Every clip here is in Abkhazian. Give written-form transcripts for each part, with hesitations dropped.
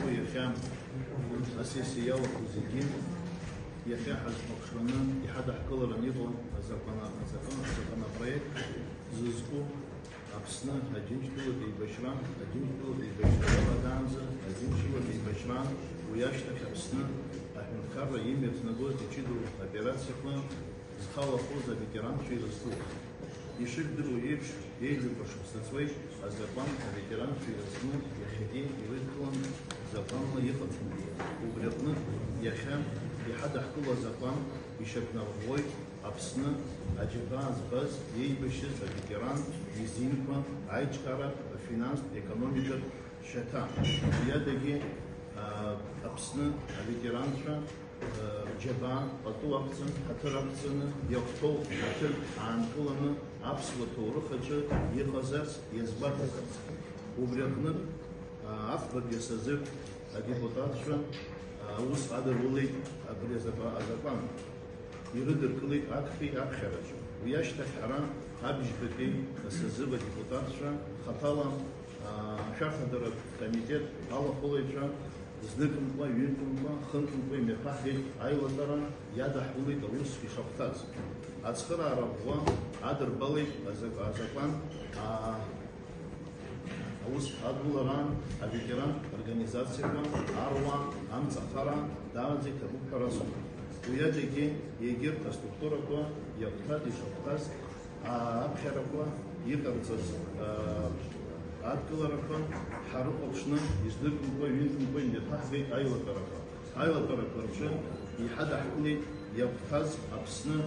يخام أساسية وزيجين يخاف المقشرنا يحد حكول رنيبون زكنا проект زوزكو أبسنا أجنش دو دي بشران أجنش دو دي بشران دانزا أجنش دو دي بشران وياشتك أبسنا أحمد كارا يمير تنقول تشيدو أبيراتسي كلام زخاوة خوزا ветеран شيء رسول يشك درو يبش يجلب بشخص أزربان ветеран شيء رسول يخدين يريدون زبان يخدم وبرقنا يخام يحد حكول زبان يشبنا روي أبسنا أجباز بس يبشر ветеран يزينكم عايش كارا فينانس إقتصاد شتان يدقي أبسنا ветеран شا جبان أطوابسن حترابسن يقطو حتر عن كلنا أبس وتورخج يخزرس يزبطس وبرقنا أفضل يسزب депутат شا أوس هذا ولي أزربان يردر كلي أكفي أكخرج ويشتك حرام أبج بكي سزب депутат شا خطالا شاف هذا الكوميتет الله قولي شا زنكم قوي وينكم قوي خنكم قوي مفاهي أيوة ترى يدا حولي تروس في شفتاز أتخرى ربوا أدر بالي أزربان أوس أدولران أبيكران أورجانيزاسيون أروان أم زخرا داوزي كبوك كراسو ويجي يجير كستركتورا قوي يقطع شفتاز أبخر قوي يقرص أتكلم حرق أبشنا يصدقون قوي وينكم قوي نتحدي أيوة طرف شن يحد حكولي يبخز أبسنا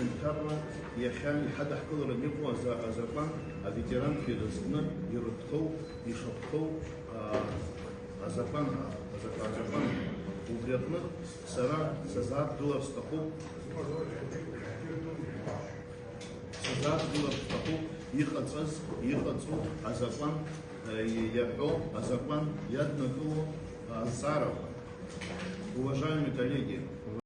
إنكارنا يخان يحد حكول رنيقوا أزربان ветеран في رزقنا يردخو يشبخو أزربان وبرقنا سرا $10 стаху $10 стаху يختصو أزربان يبقى أزربان يدنكو الصارف. Уважаемые коллеги,